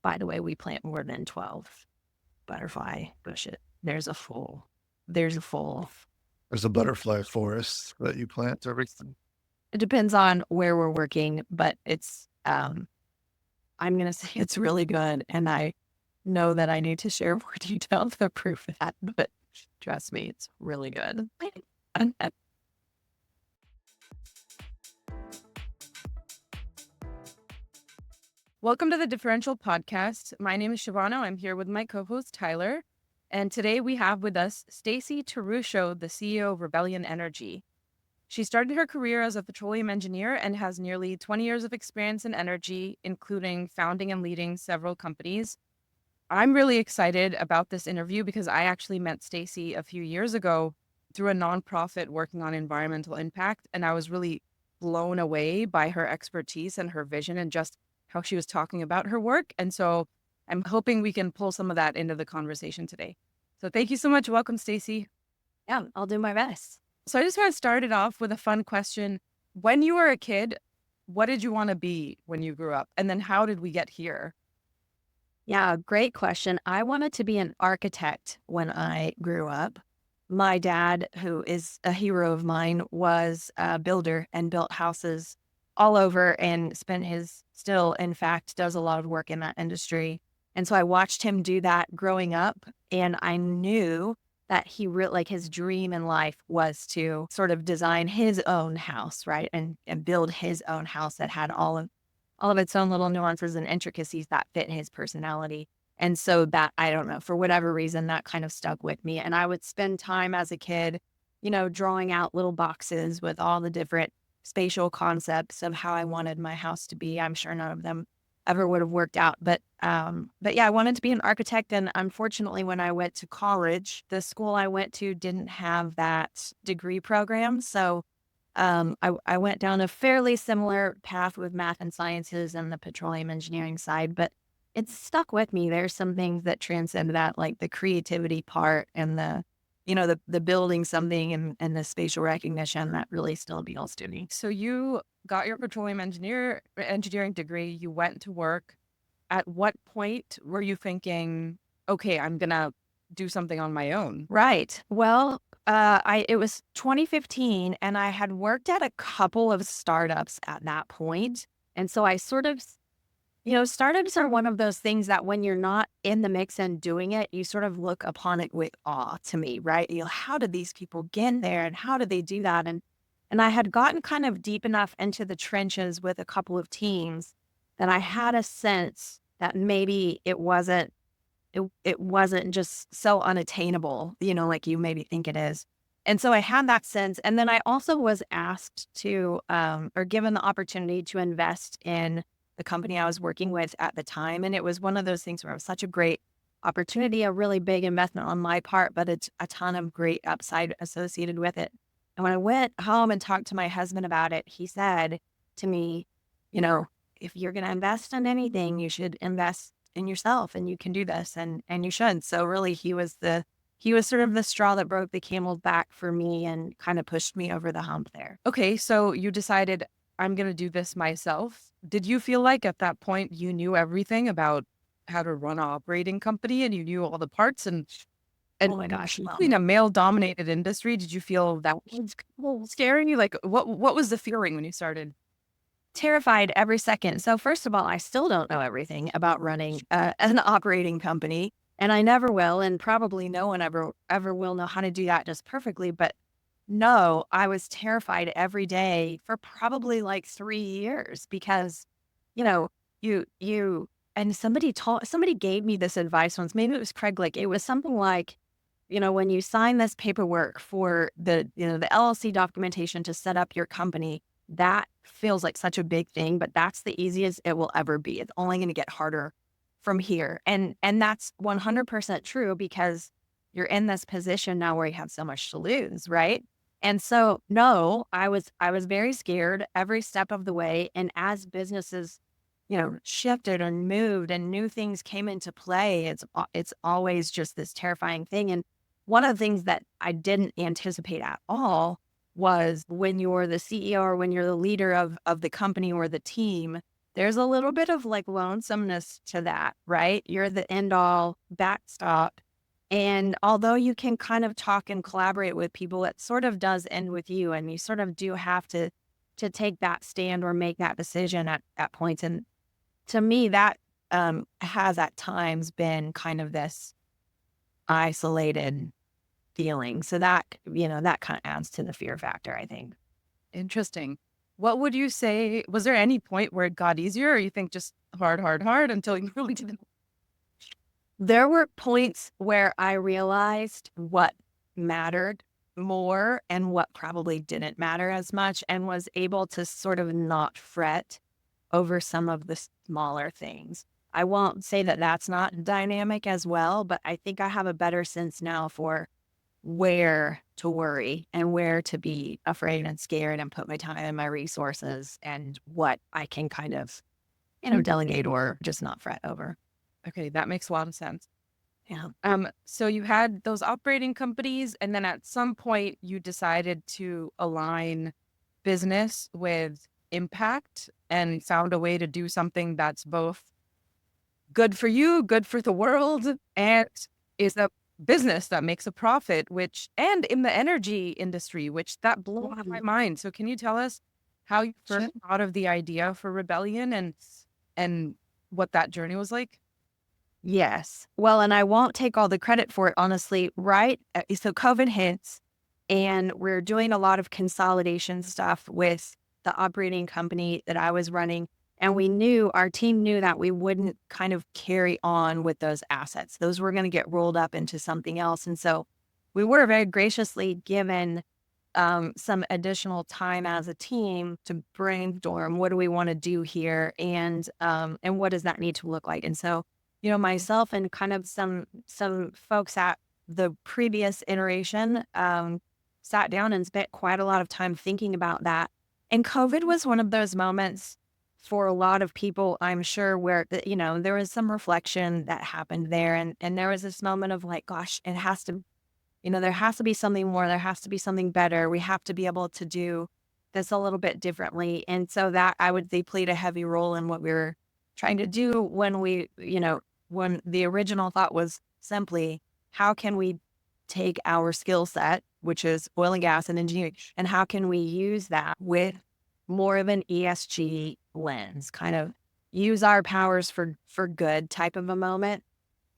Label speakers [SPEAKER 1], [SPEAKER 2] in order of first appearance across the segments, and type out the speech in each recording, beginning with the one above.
[SPEAKER 1] By the way, we plant more than 12 butterfly bushes. There's a full.
[SPEAKER 2] There's a butterfly forest that you plant everything.
[SPEAKER 1] It depends on where we're working, but I'm going to say it's really good. And I know that I need to share more details to prove that, but trust me, it's really good. Welcome to the Differential podcast. My name is Shahbano. I'm here with my co-host Tyler. And today we have with us Staci Taruscio, the CEO of Rebellion Energy. She started her career as a petroleum engineer and has nearly 20 years of experience in energy, including founding and leading several companies. I'm really excited about this interview because I actually met Staci a few years ago through a nonprofit working on environmental impact, and I was really blown away by her expertise and her vision and just how she was talking about her work. And so I'm hoping we can pull some of that into the conversation today. So thank you so much. Welcome, Staci.
[SPEAKER 3] Yeah, I'll do my best.
[SPEAKER 1] So I just want to start it off with a fun question. When you were a kid, what did you want to be when you grew up? And then how did we get here?
[SPEAKER 3] Yeah, great question. I wanted to be an architect when I grew up. My dad, who is a hero of mine, was a builder and built houses all over and still, in fact, does a lot of work in that industry. And so I watched him do that growing up, and I knew that his dream in life was to sort of design his own house, right? And build his own house that had all of its own little nuances and intricacies that fit his personality. And so that, I don't know, for whatever reason, that kind of stuck with me. And I would spend time as a kid, drawing out little boxes with all the different spatial concepts of how I wanted my house to be. I'm sure none of them ever would have worked out. But yeah, I wanted to be an architect. And unfortunately, when I went to college, the school I went to didn't have that degree program. So I went down a fairly similar path with math and sciences and the petroleum engineering side, but it's stuck with me. There's some things that transcend that, like the creativity part and the building something and the spatial recognition that really still appeals to me.
[SPEAKER 1] So you got your petroleum engineering degree. You went to work. At what point were you thinking, okay, I'm going to do something on my own?
[SPEAKER 3] Right. Well, it was 2015 and I had worked at a couple of startups at that point. And so I sort of, startups are one of those things that when you're not in the mix and doing it, you sort of look upon it with awe to me, right? How did these people get in there and how did they do that? And I had gotten kind of deep enough into the trenches with a couple of teams that I had a sense that maybe it wasn't just so unattainable, like you maybe think it is. And so I had that sense. And then I also was asked to, or given the opportunity to invest in the company I was working with at the time. And it was one of those things where it was such a great opportunity, a really big investment on my part, but it's a ton of great upside associated with it. And when I went home and talked to my husband about it, he said to me, if you're going to invest in anything, you should invest in yourself and you can do this and you should. So really he was sort of the straw that broke the camel's back for me and kind of pushed me over the hump there.
[SPEAKER 1] Okay, so you decided I'm going to do this myself. Did you feel like at that point you knew everything about how to run an operating company and you knew all the parts and
[SPEAKER 3] Oh my gosh.
[SPEAKER 1] in a male-dominated industry, did you feel that was scaring you? Like what was the feeling when you started?
[SPEAKER 3] Terrified every second. So first of all, I still don't know everything about running an operating company, and I never will, and probably no one ever will know how to do that just perfectly. But no, I was terrified every day for probably like 3 years because, you know, you and somebody gave me this advice once. Maybe it was Craig. Like it was something like, when you sign this paperwork for the LLC documentation to set up your company, that feels like such a big thing, but that's the easiest it will ever be. It's only going to get harder from here. And that's 100% true because you're in this position now where you have so much to lose, right? And so, no, I was very scared every step of the way. And as businesses, shifted and moved and new things came into play, it's always just this terrifying thing. And one of the things that I didn't anticipate at all was when you're the CEO or when you're the leader of the company or the team, there's a little bit of like lonesomeness to that, right? You're the end all backstop. And although you can kind of talk and collaborate with people, it sort of does end with you. And you sort of do have to take that stand or make that decision at points. And to me, that has at times been kind of this isolated feeling. So that, that kind of adds to the fear factor, I think.
[SPEAKER 1] Interesting. What would you say? Was there any point where it got easier, or you think just hard, hard, hard until you really didn't?
[SPEAKER 3] There were points where I realized what mattered more and what probably didn't matter as much, and was able to sort of not fret over some of the smaller things. I won't say that that's not dynamic as well, but I think I have a better sense now for where to worry and where to be afraid and scared and put my time and my resources, and what I can kind of, delegate or just not fret over.
[SPEAKER 1] Okay, that makes a lot of sense.
[SPEAKER 3] Yeah.
[SPEAKER 1] So you had those operating companies, and then at some point you decided to align business with impact and found a way to do something that's both good for you, good for the world, and is a business that makes a profit, and in the energy industry, which that blew my mind. So can you tell us how you first thought of the idea for Rebellion and what that journey was like?
[SPEAKER 3] Yes. Well, and I won't take all the credit for it, honestly, right? So COVID hits, and we're doing a lot of consolidation stuff with the operating company that I was running. And our team knew that we wouldn't kind of carry on with those assets. Those were going to get rolled up into something else. And so we were very graciously given some additional time as a team to brainstorm, what do we want to do here, and what does that need to look like. And so, myself and kind of some folks at the previous iteration sat down and spent quite a lot of time thinking about that. And COVID was one of those moments for a lot of people, I'm sure, where there was some reflection that happened there, and there was this moment of like, gosh, it has to, there has to be something more. There has to be something better. We have to be able to do this a little bit differently. And so that, I would say, played a heavy role in what we were trying to do when the original thought was simply, how can we take our skill set, which is oil and gas and engineering, and how can we use that with more of an ESG lens, kind of use our powers for good type of a moment.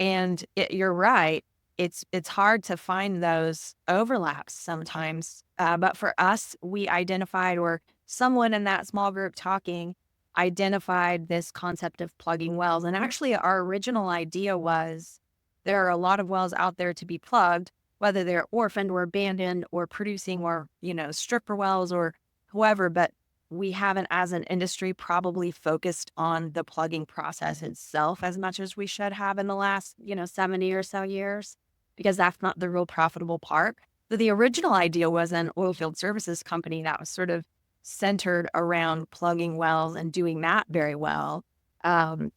[SPEAKER 3] And you're right. It's hard to find those overlaps sometimes. But for us, we identified, or someone in that small group talking identified this concept of plugging wells. And actually, our original idea was there are a lot of wells out there to be plugged, whether they're orphaned or abandoned or producing, or, stripper wells or whoever. But we haven't, as an industry, probably focused on the plugging process itself as much as we should have in the last, 70 or so years, because that's not the real profitable part. So the original idea was an oilfield services company that was sort of centered around plugging wells and doing that very well, and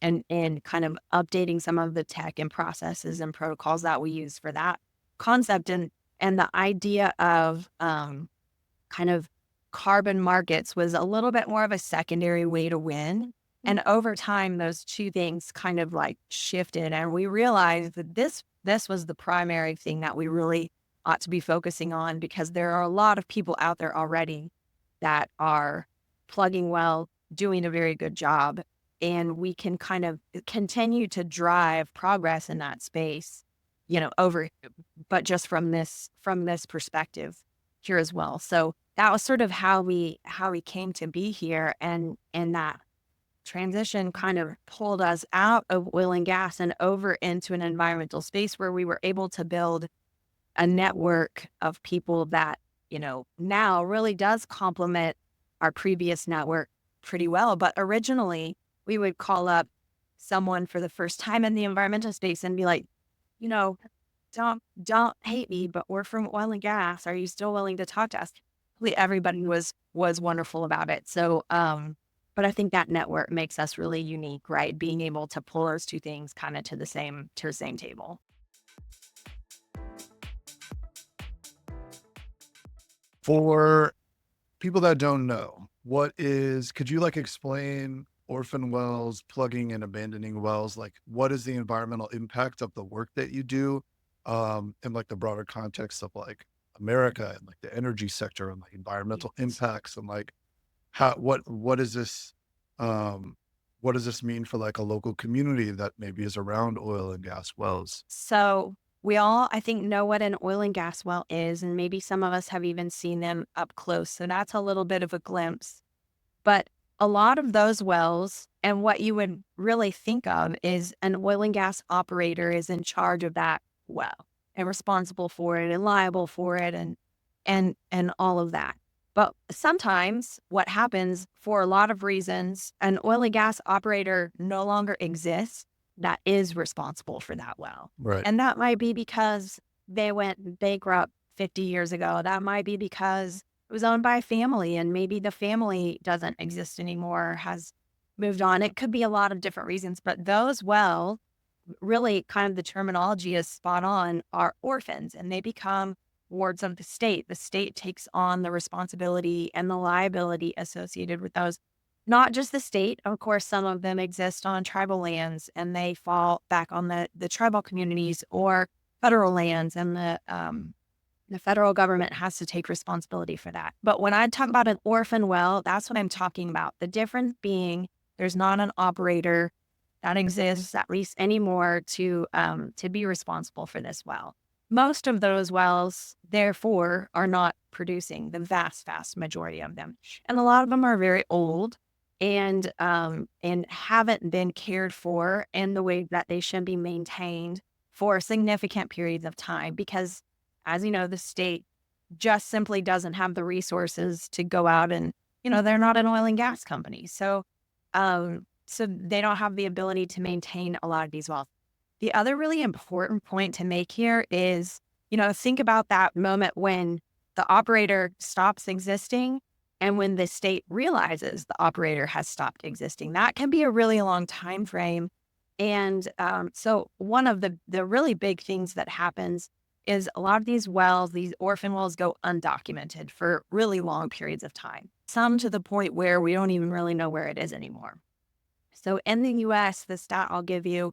[SPEAKER 3] kind of updating some of the tech and processes and protocols that we use for that concept. And the idea of kind of carbon markets was a little bit more of a secondary way to win. And over time, those two things kind of like shifted, and we realized that this was the primary thing that we really ought to be focusing on, because there are a lot of people out there already that are plugging well, doing a very good job, and we can kind of continue to drive progress in that space, but just from this perspective here as well. So that was sort of how we came to be here, and that transition kind of pulled us out of oil and gas and over into an environmental space where we were able to build a network of people that, now really does complement our previous network pretty well. But originally, we would call up someone for the first time in the environmental space and be like, don't hate me, but we're from oil and gas. Are you still willing to talk to us? Everybody was wonderful about it. So, but I think that network makes us really unique, right? Being able to pull those two things kind of to the same table.
[SPEAKER 2] For people that don't know, could you explain orphan wells, plugging and abandoning wells? Like, what is the environmental impact of the work that you do, in like the broader context of like America and like the energy sector and like environmental impacts and like what is this, um, what does this mean for like a local community that maybe is around oil and gas wells?
[SPEAKER 3] So we all, I think, know what an oil and gas well is, and maybe some of us have even seen them up close. So that's a little bit of a glimpse. But a lot of those wells, and what you would really think of is an oil and gas operator is in charge of that well and responsible for it and liable for it and all of that. But sometimes what happens for a lot of reasons, an oil and gas operator no longer exists that is responsible for that well.
[SPEAKER 2] Right.
[SPEAKER 3] And that might be because they went bankrupt 50 years ago. That might be because it was owned by a family and maybe the family doesn't exist anymore, has moved on. It could be a lot of different reasons, but those well, really kind of the terminology is spot on, are orphans and they become wards of the state. The state takes on the responsibility and the liability associated with those. Not just the state, of course, some of them exist on tribal lands and they fall back on the tribal communities or federal lands, and the federal government has to take responsibility for that. But when I talk about an orphan well, that's what I'm talking about. The difference being there's not an operator that exists at least anymore to be responsible for this well. Most of those wells, therefore, are not producing, the vast, vast majority of them. And a lot of them are very old and haven't been cared for in the way that they should be maintained for significant periods of time because, as you know, the state just simply doesn't have the resources to go out and, they're not an oil and gas company. So they don't have the ability to maintain a lot of these wells. The other really important point to make here is, think about that moment when the operator stops existing and when the state realizes the operator has stopped existing. That can be a really long time frame. And so one of the really big things that happens is a lot of these wells, these orphan wells, go undocumented for really long periods of time, some to the point where we don't even really know where it is anymore. So in the US, the stat I'll give you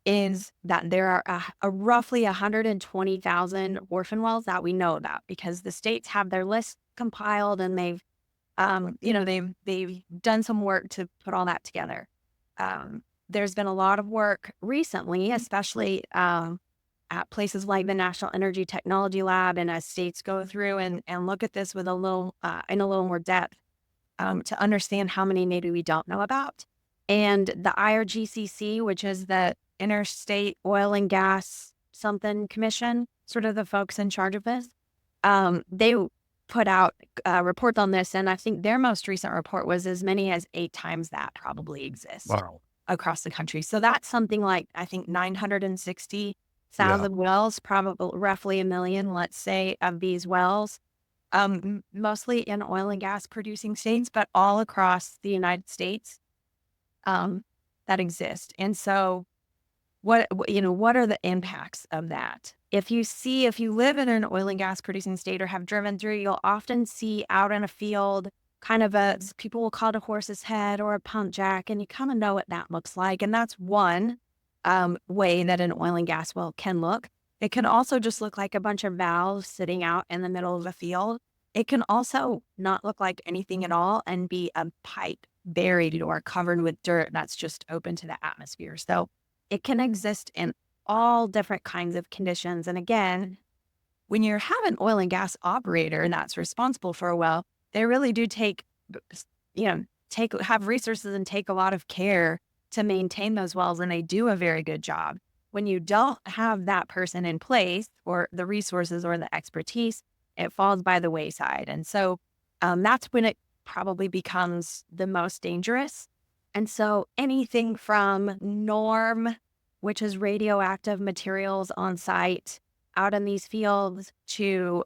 [SPEAKER 3] is that there are a roughly 120,000 orphan wells that we know about because the states have their list compiled and they've done some work to put all that together. There's been a lot of work recently, especially at places like the National Energy Technology Lab, and as states go through and look at this with a little in a little more depth to understand how many maybe we don't know about. And the IRGCC, which is the Interstate Oil and Gas something commission, sort of the folks in charge of this, they put out reports on this. And I think their most recent report was as many as 8 times that probably exist
[SPEAKER 2] Wow.
[SPEAKER 3] across the country. So that's something like, I think, 960,000
[SPEAKER 2] Yeah.
[SPEAKER 3] wells, probably roughly a million, let's say, of these wells, mostly in oil and gas producing states, but all across the United States. That exist. And so what are the impacts of that? If you live in an oil and gas producing state or have driven through, you'll often see out in a field kind of people will call it a horse's head or a pump jack, and you kind of know what that looks like. And that's one way that an oil and gas well can look. It can also just look like a bunch of valves sitting out in the middle of a field. It can also not look like anything at all and be a pipe buried or covered with dirt that's just open to the atmosphere. So it can exist in all different kinds of conditions. And again, when you have an oil and gas operator that's responsible for a well, they really do have resources and take a lot of care to maintain those wells, and they do a very good job. When you don't have that person in place or the resources or the expertise, it falls by the wayside. And so that's when it probably becomes the most dangerous. And so anything from NORM, which is radioactive materials on site out in these fields, to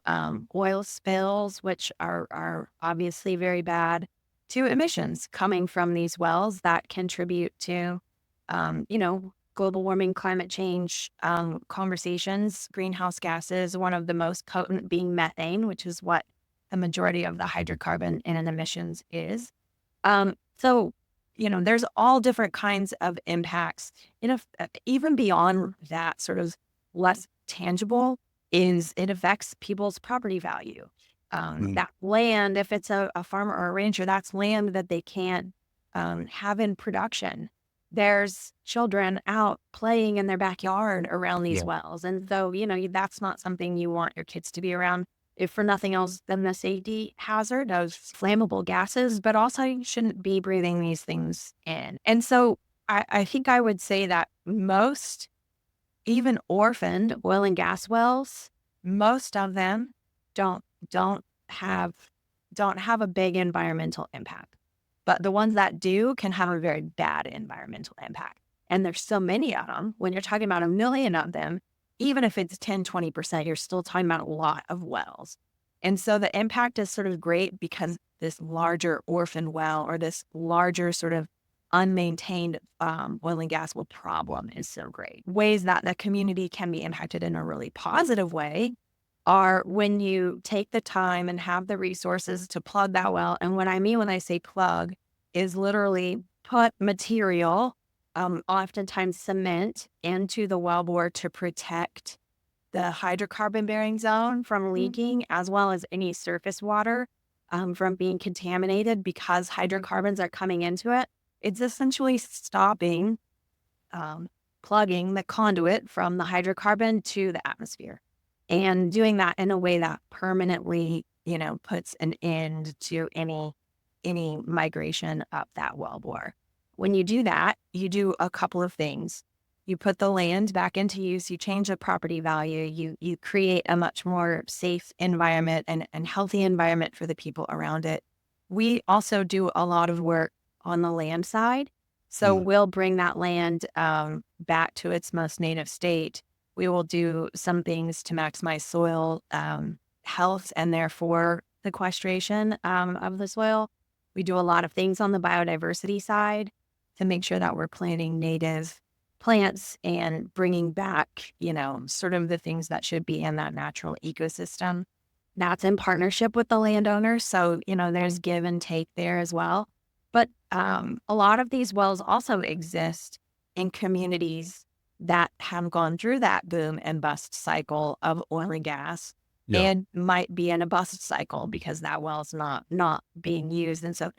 [SPEAKER 3] oil spills, which are obviously very bad, to emissions coming from these wells that contribute to, global warming, climate change conversations, greenhouse gases, one of the most potent being methane, which is what the majority of the hydrocarbon in emissions is. So there's all different kinds of impacts. Even beyond that sort of less tangible is it affects people's property value.
[SPEAKER 2] Mm.
[SPEAKER 3] That land, if it's a farmer or a rancher, that's land that they can't have in production. There's children out playing in their backyard around these
[SPEAKER 2] Yeah.
[SPEAKER 3] wells. And so, that's not something you want your kids to be around, if for nothing else than the safety hazard of flammable gases, but also you shouldn't be breathing these things in. And so I think I would say that most, even orphaned oil and gas wells, most of them don't don't have don't have a big environmental impact. But the ones that do can have a very bad environmental impact. And there's so many of them. When you're talking about a million of them, even if it's 10, 20%, you're still talking about a lot of wells. And so the impact is sort of great because this larger orphan well or this larger sort of unmaintained oil and gas well problem is so great. Ways that the community can be impacted in a really positive way are when you take the time and have the resources to plug that well. And what I mean when I say plug is literally put material, oftentimes cement, into the wellbore to protect the hydrocarbon bearing zone from leaking, as well as any surface water from being contaminated because hydrocarbons are coming into it. It's essentially stopping, plugging the conduit from the hydrocarbon to the atmosphere and doing that in a way that permanently, puts an end to any migration up that wellbore. When you do that, you do a couple of things. You put the land back into use, you change the property value, you create a much more safe environment and healthy environment for the people around it. We also do a lot of work on the land side. So
[SPEAKER 2] Mm.
[SPEAKER 3] we'll bring that land back to its most native state. We will do some things to maximize soil health and therefore sequestration of the soil. We do a lot of things on the biodiversity side to make sure that we're planting native plants and bringing back, sort of the things that should be in that natural ecosystem. That's in partnership with the landowner. So, there's give and take there as well. But a lot of these wells also exist in communities that have gone through that boom and bust cycle of oil and gas
[SPEAKER 2] Yeah.
[SPEAKER 3] and might be in a bust cycle because that well's not being used. And so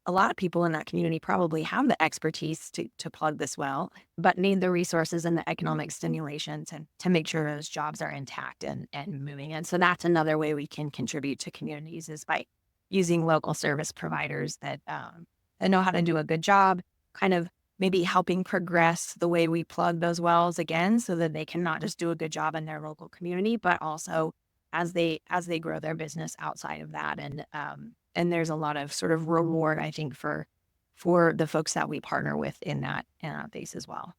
[SPEAKER 3] a lot of people in that community probably have the expertise to plug this well, but need the resources and the economic stimulation to make sure those jobs are intact and moving. And so that's another way we can contribute to communities is by using local service providers that know how to do a good job, kind of maybe helping progress the way we plug those wells again so that they can not just do a good job in their local community, but also as they grow their business outside of that. And there's a lot of sort of reward, I think, for the folks that we partner with in that base as well.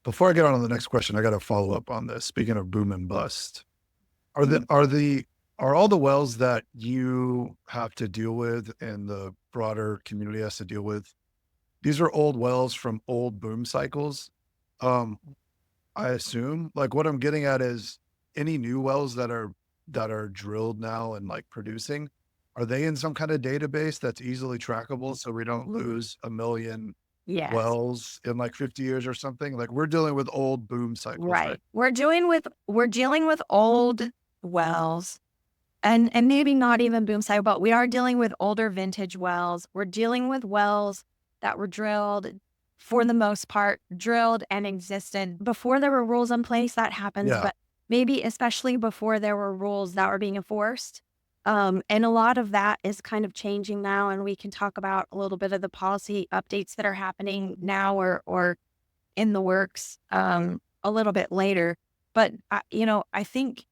[SPEAKER 2] Before I get on to the next question, I got to follow up on this. Speaking of boom and bust, are all the wells that you have to deal with and the broader community has to deal with, these are old wells from old boom cycles? I assume. Like what I'm getting at is any new wells that are drilled now and like producing, are they in some kind of database that's easily trackable so we don't lose a million
[SPEAKER 3] Yes.
[SPEAKER 2] wells in like 50 years or something? Like we're dealing with old boom cycles, right?
[SPEAKER 3] Right. We're dealing with old wells and maybe not even boom cycle, but we are dealing with older vintage wells. We're dealing with wells that were drilled, for the most part, drilled and existed before there were rules in place. That happens,
[SPEAKER 2] Yeah.
[SPEAKER 3] but maybe especially before there were rules that were being enforced. And a lot of that is kind of changing now, and we can talk about a little bit of the policy updates that are happening now or in the works a little bit later. But I think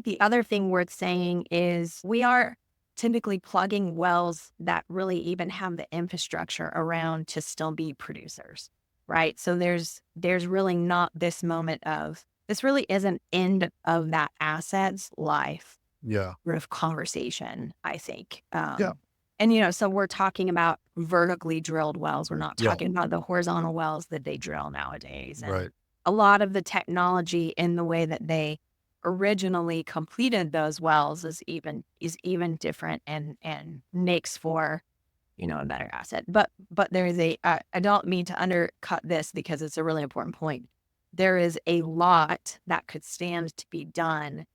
[SPEAKER 3] the other thing worth saying is we are typically plugging wells that really even have the infrastructure around to still be producers, right? So there's really not this moment of this really isn't end of that asset's life
[SPEAKER 2] Yeah.
[SPEAKER 3] sort of conversation, I think.
[SPEAKER 2] Yeah.
[SPEAKER 3] And, so we're talking about vertically drilled wells. We're not
[SPEAKER 2] Yeah.
[SPEAKER 3] talking about the horizontal wells that they drill nowadays. And
[SPEAKER 2] Right.
[SPEAKER 3] a lot of the technology in the way that they originally completed those wells is even different and makes for a better asset. But there is I don't mean to undercut this because it's a really important point. There is a lot that could stand to be done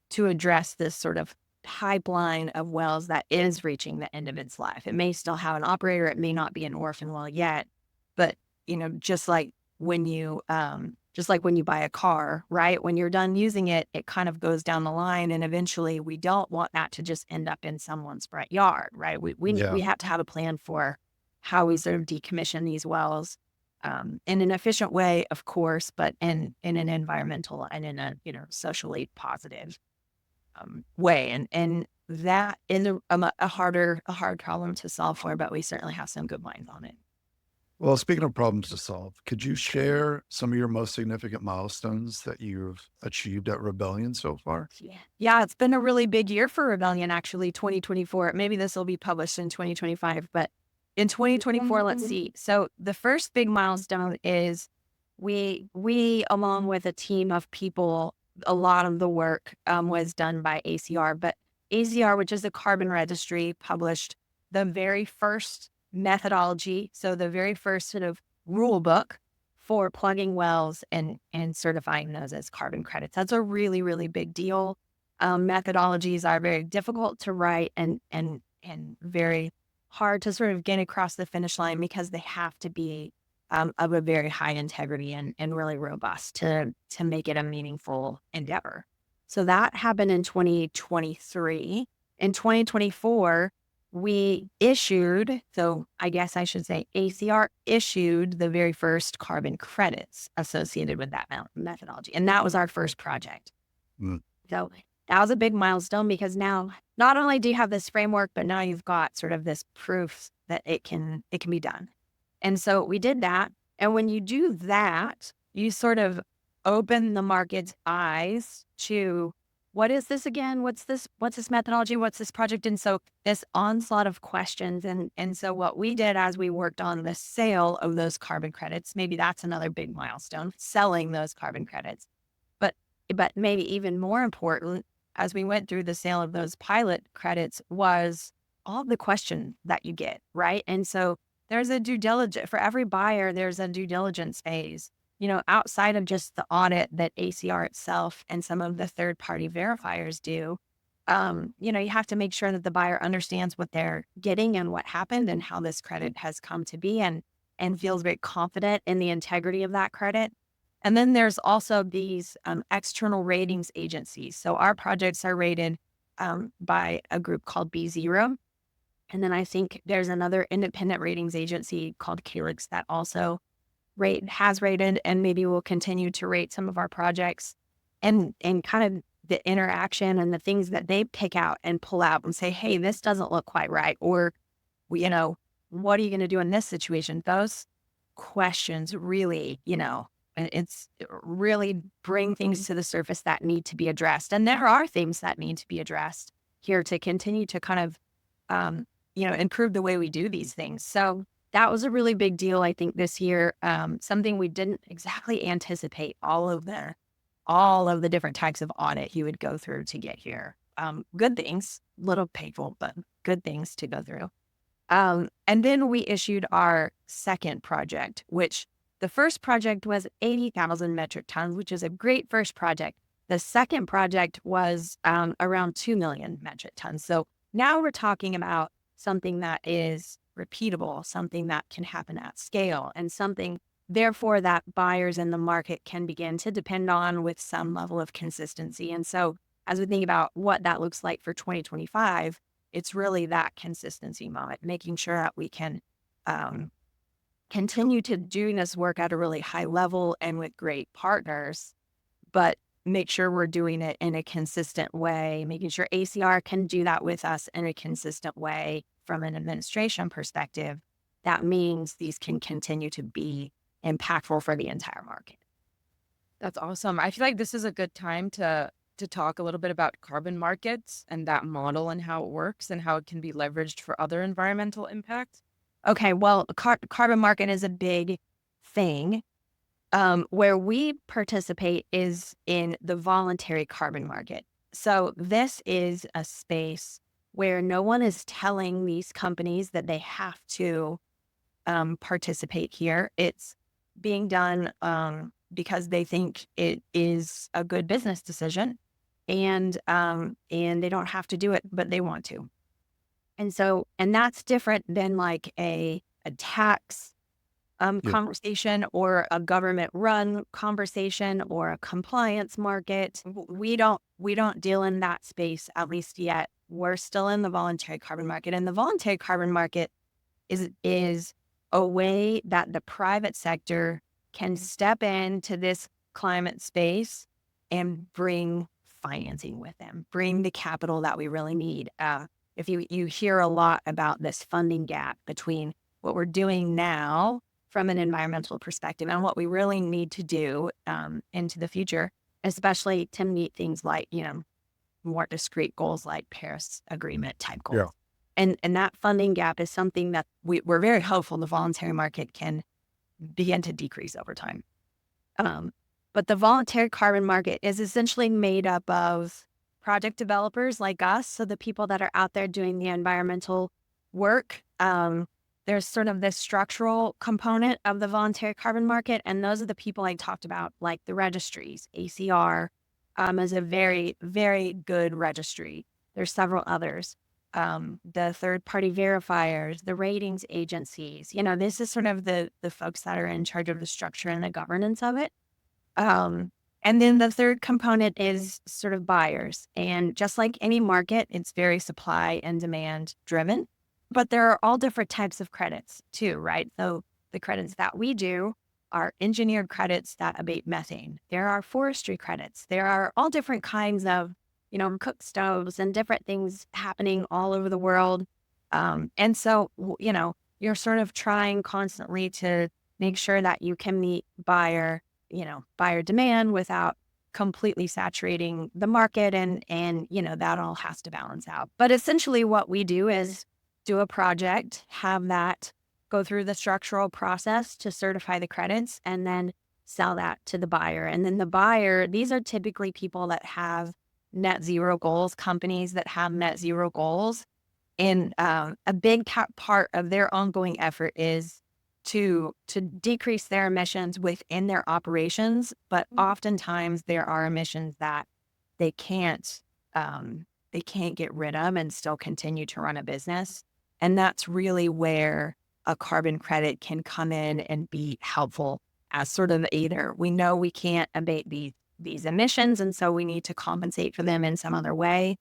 [SPEAKER 3] to address this sort of pipeline of wells that is reaching the end of its life. It may still have an operator. It may not be an orphan well yet, but just like when you buy a car, right? When you're done using it, it kind of goes down the line, and eventually we don't want that to just end up in someone's front yard, right?
[SPEAKER 2] Yeah.
[SPEAKER 3] We have to have a plan for how we sort of decommission these wells in an efficient way, of course, but in an environmental and in a socially positive way, and that is a hard problem to solve for, but we certainly have some good minds on it.
[SPEAKER 2] Well, speaking of problems to solve, could you share some of your most significant milestones that you've achieved at Rebellion so far?
[SPEAKER 3] Yeah, it's been a really big year for Rebellion, actually, 2024. Maybe this will be published in 2025, but in 2024, let's see. So the first big milestone is we along with a team of people, a lot of the work was done by ACR, but ACR, which is the carbon registry, published the very first methodology. So the very first sort of rule book for plugging wells and certifying those as carbon credits. That's a really, really big deal. Methodologies are very difficult to write and very hard to sort of get across the finish line because they have to be of a very high integrity and really robust to make it a meaningful endeavor. So that happened in 2023. In 2024, we issued, so I guess I should say ACR issued the very first carbon credits associated with that methodology. And that was our first project.
[SPEAKER 2] Mm.
[SPEAKER 3] So that was a big milestone because now not only do you have this framework, but now you've got sort of this proof that it can be done. And so we did that. And when you do that, you sort of open the market's eyes to what is this again? What's this methodology? What's this project? And so this onslaught of questions. And so what we did as we worked on the sale of those carbon credits, maybe that's another big milestone, selling those carbon credits. But maybe even more important, as we went through the sale of those pilot credits, was all the questions that you get, right? And so there's a due diligence for every buyer. There's a due diligence phase, outside of just the audit that ACR itself and some of the third-party verifiers do. You have to make sure that the buyer understands what they're getting and what happened and how this credit has come to be and feels very confident in the integrity of that credit. And then there's also these external ratings agencies. So our projects are rated by a group called B0. And then I think there's another independent ratings agency called Calyx that also has rated and maybe will continue to rate some of our projects, and kind of the interaction and the things that they pick out and pull out and say, hey, this doesn't look quite right. Or, what are you going to do in this situation? Those questions really, it's really bring things to the surface that need to be addressed. And there are things that need to be addressed here to continue to kind of, improve the way we do these things. So that was a really big deal, I think, this year. Something we didn't exactly anticipate, all of the different types of audit you would go through to get here. Good things, little painful, but good things to go through. And then we issued our second project, which the first project was 80,000 metric tons, which is a great first project. The second project was around 2 million metric tons. So now we're talking about something that is repeatable, something that can happen at scale, and something, therefore, that buyers in the market can begin to depend on with some level of consistency. And so as we think about what that looks like for 2025, it's really that consistency moment, making sure that we can continue to do this work at a really high level and with great partners, but make sure we're doing it in a consistent way, making sure ACR can do that with us in a consistent way from an administration perspective. That means these can continue to be impactful for the entire market.
[SPEAKER 1] That's awesome. I feel like this is a good time to talk a little bit about carbon markets and that model and how it works and how it can be leveraged for other environmental impacts.
[SPEAKER 3] Okay, well, carbon market is a big thing. Where we participate is in the voluntary carbon market. So this is a space where no one is telling these companies that they have to participate here. It's being done because they think it is a good business decision, and they don't have to do it, but they want to. And that's different than like a tax
[SPEAKER 2] Yeah.
[SPEAKER 3] conversation or a government run conversation or a compliance market. We don't deal in that space, at least yet. We're still in the voluntary carbon market, and the voluntary carbon market is a way that the private sector can step into this climate space and bring financing with them, bring the capital that we really need. If you hear a lot about this funding gap between what we're doing now from an environmental perspective and what we really need to do into the future, especially to meet things like, more discrete goals like Paris Agreement type goals.
[SPEAKER 2] Yeah.
[SPEAKER 3] And that funding gap is something that we're very hopeful the voluntary market can begin to decrease over time. But the voluntary carbon market is essentially made up of project developers like us, so the people that are out there doing the environmental work. There's sort of this structural component of the voluntary carbon market, and those are the people I talked about, like the registries. ACR is a very, very good registry. There's several others. The third-party verifiers, the ratings agencies. This is sort of the folks that are in charge of the structure and the governance of it. And then the third component is sort of buyers. And just like any market, it's very supply and demand driven. But there are all different types of credits too, right? So the credits that we do are engineered credits that abate methane. There are forestry credits. There are all different kinds of, cook stoves and different things happening all over the world. And so, you're sort of trying constantly to make sure that you can meet buyer demand without completely saturating the market. And that all has to balance out. But essentially what we do is do a project, have that go through the structural process to certify the credits, and then sell that to the buyer. And then the buyer, these are typically people that have net zero goals, companies that have net zero goals. And a big part of their ongoing effort is to decrease their emissions within their operations. But oftentimes there are emissions that they can't get rid of and still continue to run a business. And that's really where a carbon credit can come in and be helpful as sort of either we know we can't abate these emissions, and so we need to compensate for them in some other way,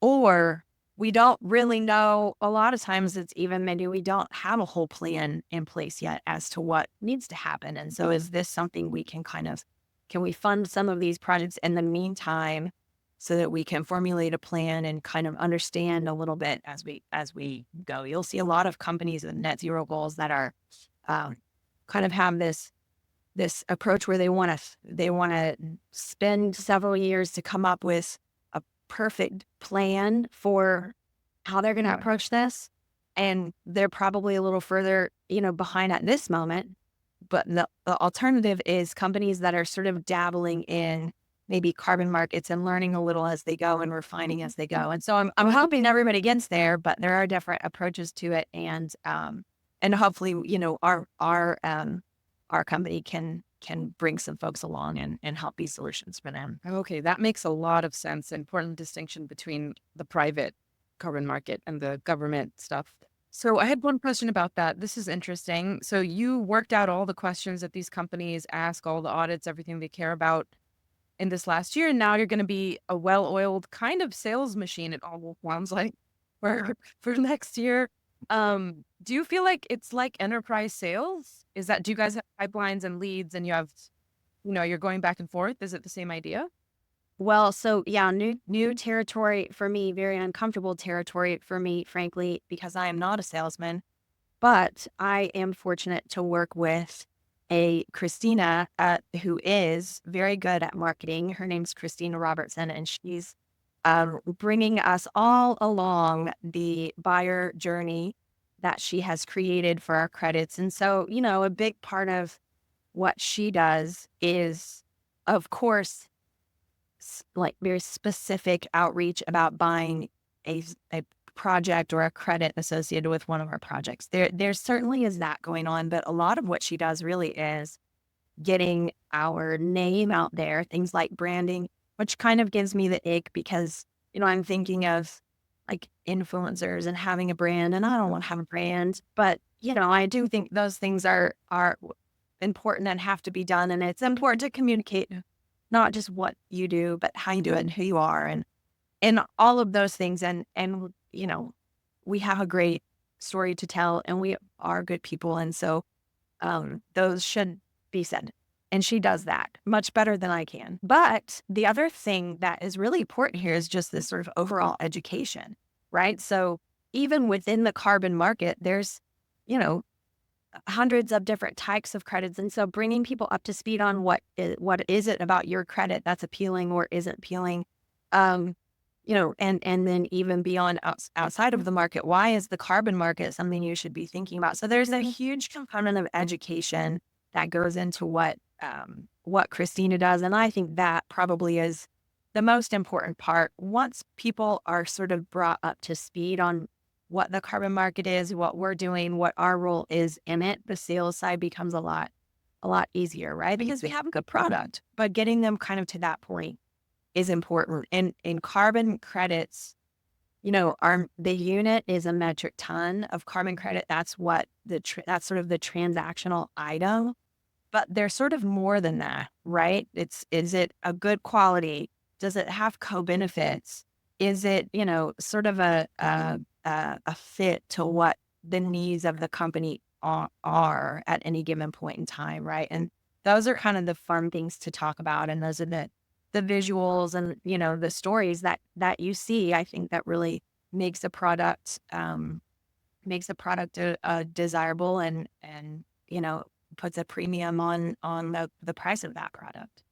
[SPEAKER 3] or we don't really know. A lot of times it's even maybe we don't have a whole plan in place yet as to what needs to happen. And so is this something we can we fund some of these projects in the meantime so that we can formulate a plan and kind of understand a little bit as we go. You'll see a lot of companies with net zero goals that are kind of have this approach where they want to spend several years to come up with a perfect plan for how they're going to approach this. And they're probably a little further, behind at this moment. But the alternative is companies that are sort of dabbling in maybe carbon markets and learning a little as they go and refining as they go. And so I'm hoping everybody gets there, but there are different approaches to it. And hopefully, our company can bring some folks along and help these solutions for them.
[SPEAKER 1] Okay, that makes a lot of sense. Important distinction between the private carbon market and the government stuff. So I had one question about that. This is interesting. So you worked out all the questions that these companies ask, all the audits, everything they care about in this last year. And now you're going to be a well-oiled kind of sales machine, it almost sounds like, for next year. Do you feel like it's like enterprise sales? Do you guys have pipelines and leads and you have, you're going back and forth? Is it the same idea?
[SPEAKER 3] Well, so yeah, new territory for me, very uncomfortable territory for me, frankly, because I am not a salesman. But I am fortunate to work with a Christina who is very good at marketing. Her name's Christina Robertson, and she's bringing us all along the buyer journey that she has created for our credits. And so, a big part of what she does is, of course, like very specific outreach about buying a project or a credit associated with one of our projects. There certainly is that going on, but a lot of what she does really is getting our name out there, things like branding, which kind of gives me the ick because, I'm thinking of like influencers and having a brand, and I don't want to have a brand, but I do think those things are important and have to be done. And it's important to communicate not just what you do, but how you do it and who you are and all of those things. And we have a great story to tell and we are good people. And so those should be said. And she does that much better than I can. But the other thing that is really important here is just this sort of overall education, right? So even within the carbon market, there's, hundreds of different types of credits. And so bringing people up to speed on what is it about your credit that's appealing or isn't appealing, and then even beyond outside of the market, why is the carbon market something you should be thinking about? So there's a huge component of education that goes into what Christina does. And I think that probably is the most important part. Once people are sort of brought up to speed on what the carbon market is, what we're doing, what our role is in it, the sales side becomes a lot easier, right? Because we have a good product, but getting them kind of to that point is important. And in carbon credits, the unit is a metric ton of carbon credit. That's what that's sort of the transactional item, but there's sort of more than that, right? Is it a good quality? Does it have co-benefits? Is it, sort of a fit to what the needs of the company are at any given point in time, right? And those are kind of the fun things to talk about. And those are the visuals and, the stories that you see, I think that really makes a product, desirable and, puts a premium on the price of that product.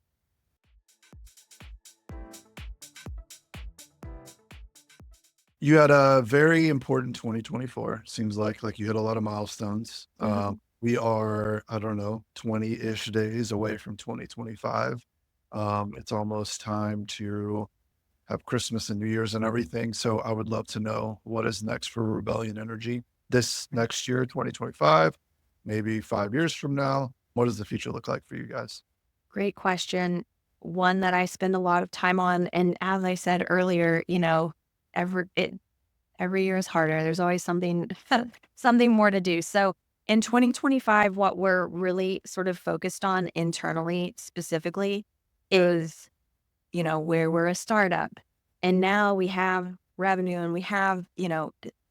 [SPEAKER 2] You had a very important 2024. Seems like you hit a lot of milestones. We are, I don't know, 20-ish days away from 2025. It's almost time to have Christmas and New Year's and everything. So I would love to know what is next for Rebellion Energy this next year, 2025, maybe 5 years from now. What does the future look like for you guys?
[SPEAKER 3] Great question. One that I spend a lot of time on. And as I said earlier, every year is harder. There's always something more to do. So in 2025, what we're really sort of focused on internally specifically is, where we're a startup and now we have revenue and we have,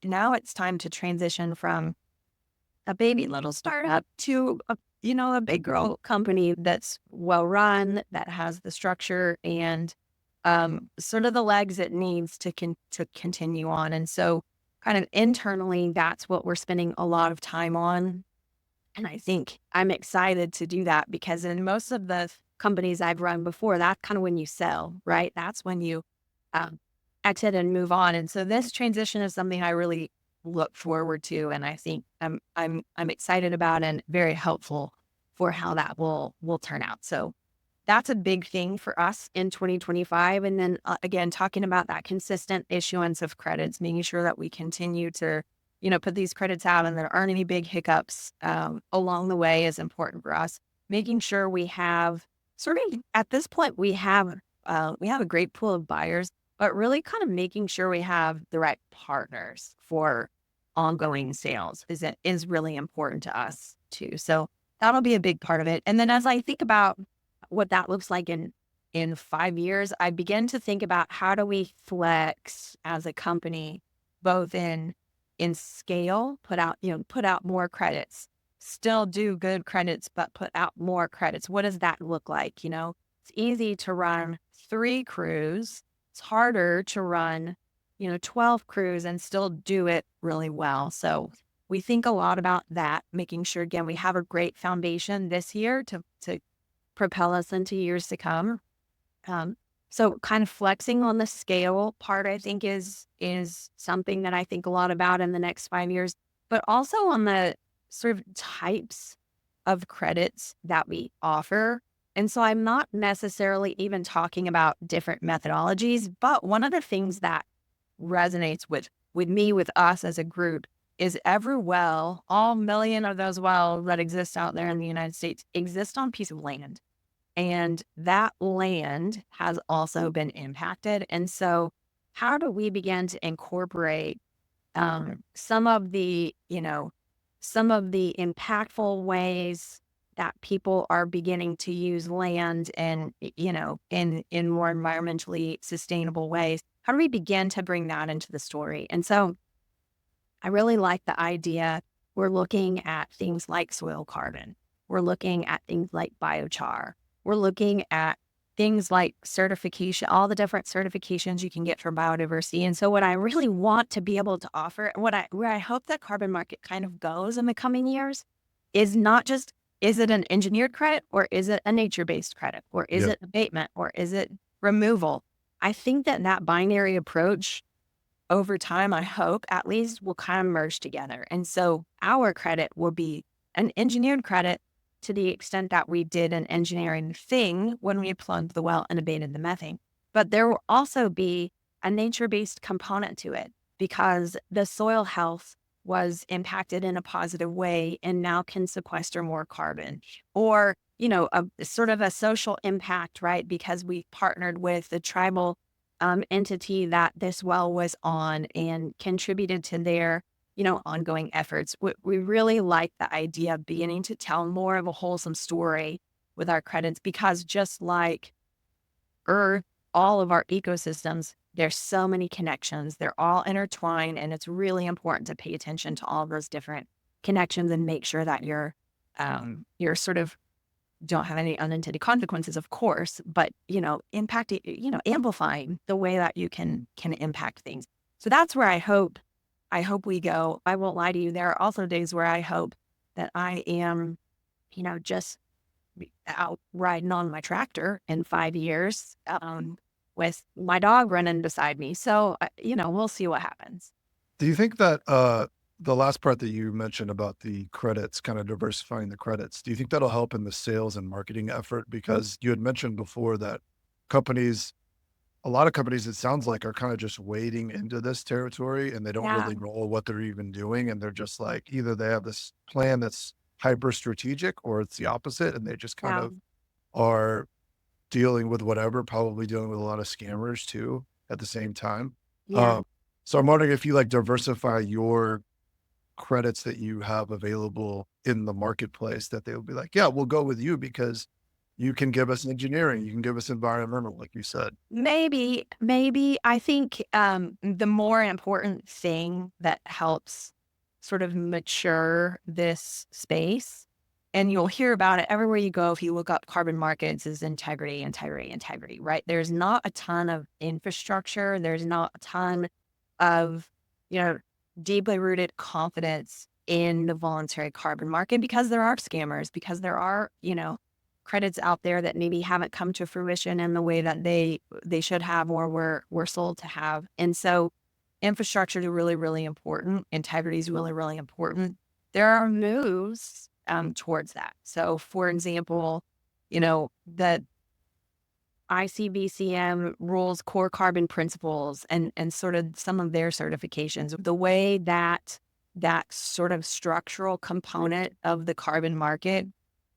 [SPEAKER 3] now it's time to transition from a baby little startup to a big girl company that's well run, that has the structure and sort of the legs it needs to continue on. And so kind of internally, that's what we're spending a lot of time on. And I think I'm excited to do that because in most of the companies I've run before, that's kind of when you sell, right? That's when you exit and move on. And so this transition is something I really look forward to. And I think I'm excited about and very helpful for how that will turn out. So that's a big thing for us in 2025. And then again, talking about that consistent issuance of credits, making sure that we continue to, put these credits out and there aren't any big hiccups along the way is important for us. Making sure we have sort of, at this point, we have a great pool of buyers, but really kind of making sure we have the right partners for ongoing sales is really important to us too. So that'll be a big part of it. And then as I think about what that looks like in 5 years, I begin to think about how do we flex as a company, both in scale, put out more credits, still do good credits, but put out more credits. What does that look like? It's easy to run 3 crews. It's harder to run, 12 crews and still do it really well. So we think a lot about that, making sure, again, we have a great foundation this year to propel us into years to come. So kind of flexing on the scale part, I think is something that I think a lot about in the next 5 years, but also on the sort of types of credits that we offer. And so I'm not necessarily even talking about different methodologies, but one of the things that resonates with with us as a group, is every well, all million of those wells that exist out there in the United States exist on a piece of land. And that land has also been impacted. And so how do we begin to incorporate some of the, some of the impactful ways that people are beginning to use land and, in more environmentally sustainable ways? How do we begin to bring that into the story? And so I really like the idea. We're looking at things like soil carbon. We're looking at things like biochar. We're looking at things like certification, all the different certifications you can get for biodiversity. And so what I really want to be able to offer, where I hope that carbon market kind of goes in the coming years, is not just, is it an engineered credit, or is it a nature-based credit, or is
[SPEAKER 2] Yeah.
[SPEAKER 3] it abatement, or is it removal? I think that binary approach over time, I hope at least, will kind of merge together. And so our credit will be an engineered credit to the extent that we did an engineering thing when we plugged the well and abated the methane. But there will also be a nature-based component to it because the soil health was impacted in a positive way and now can sequester more carbon. Or, a sort of a social impact, right? Because we partnered with the tribal entity that this well was on and contributed to their, ongoing efforts. We really like the idea of beginning to tell more of a wholesome story with our credits because just like Earth, all of our ecosystems, there's so many connections. They're all intertwined, and it's really important to pay attention to all those different connections and make sure that you're sort of don't have any unintended consequences, of course, but, impacting, amplifying the way that you can impact things. So that's where I hope we go. I won't lie to you. There are also days where I hope that I am, just out riding on my tractor in 5 years, with my dog running beside me. So, we'll see what happens.
[SPEAKER 2] Do you think that the last part that you mentioned about the credits, kind of diversifying the credits, do you think that'll help in the sales and marketing effort? Because you had mentioned before that companies, a lot of companies, it sounds like, are kind of just wading into this territory and they don't
[SPEAKER 3] Yeah.
[SPEAKER 2] really know what they're even doing. And they're just like, either they have this plan that's hyper strategic or it's the opposite. And they just kind
[SPEAKER 3] Yeah.
[SPEAKER 2] of are dealing with whatever, probably dealing with a lot of scammers too at the same time.
[SPEAKER 3] Yeah.
[SPEAKER 2] Um, so I'm wondering if you like diversify your credits that you have available in the marketplace, that they will be like, yeah, we'll go with you because you can give us engineering, you can give us environmental, like you said.
[SPEAKER 3] Maybe. I think the more important thing that helps sort of mature this space, and you'll hear about it everywhere you go if you look up carbon markets, is integrity, integrity, integrity, right? There's not a ton of infrastructure. There's not a ton of, you know, deeply rooted confidence in the voluntary carbon market because there are scammers, because there are, credits out there that maybe haven't come to fruition in the way that they should have or were sold to have. And so infrastructure is really, really important. Integrity is really, really important. There are moves towards that. So for example, the ICBCM rules core carbon principles and sort of some of their certifications, the way that that sort of structural component of the carbon market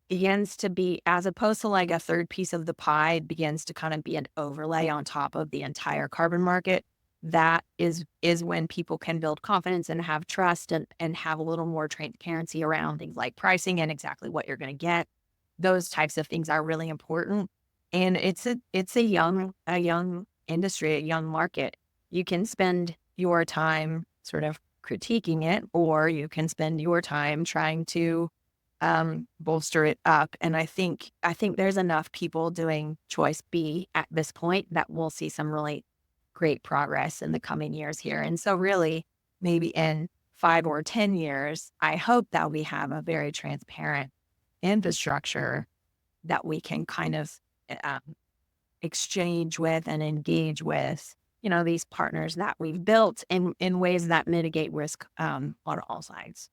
[SPEAKER 3] begins to be, as opposed to like a third piece of the pie, it begins to kind of be an overlay on top of the entire carbon market. That is when people can build confidence and have trust and have a little more transparency around things like pricing and exactly what you're going to get. Those types of things are really important. And it's a young industry, a young market. You can spend your time sort of critiquing it, or you can spend your time trying to bolster it up. And I think there's enough people doing choice B at this point that we'll see some really great progress in the coming years here. And so really, maybe in 5 or 10 years, I hope that we have a very transparent infrastructure that we can kind of um, exchange with and engage with, these partners that we've built in ways that mitigate risk on all sides.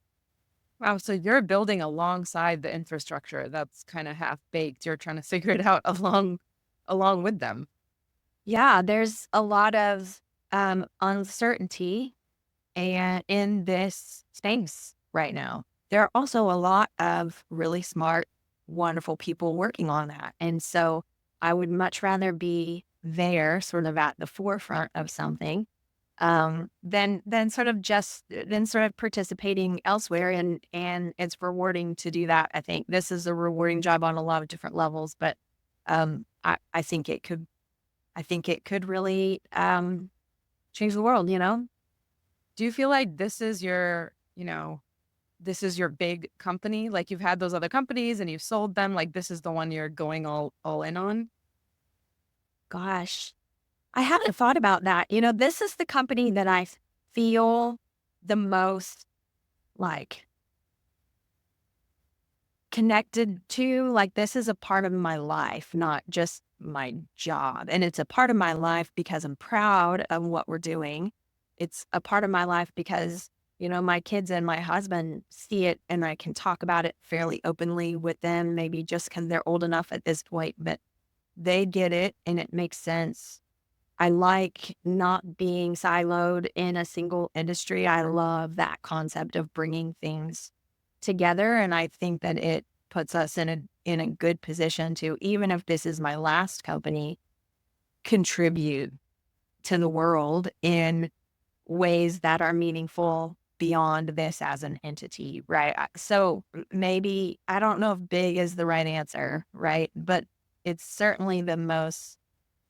[SPEAKER 1] Wow, so you're building alongside the infrastructure that's kind of half baked. You're trying to figure it out along with them.
[SPEAKER 3] Yeah, there's a lot of uncertainty and in this space right now. There are also a lot of really smart, wonderful people working on that. And so I would much rather be there, sort of at the forefront of something, than sort of participating elsewhere. And it's rewarding to do that. I think this is a rewarding job on a lot of different levels, but I think it could really change the world, you know?
[SPEAKER 1] Do you feel like this is your, this is your big company? Like you've had those other companies and you've sold them, like this is the one you're going all in on?
[SPEAKER 3] Gosh, I haven't thought about that. This is the company that I feel the most like connected to. Like, this is a part of my life, not just my job. And it's a part of my life because I'm proud of what we're doing. It's a part of my life because, my kids and my husband see it and I can talk about it fairly openly with them, maybe just because they're old enough at this point, but they get it and it makes sense. I like not being siloed in a single industry. I love that concept of bringing things together. And I think that it puts us in a good position to, even if this is my last company, contribute to the world in ways that are meaningful beyond this as an entity, right? So maybe, I don't know if big is the right answer, right? But it's certainly the most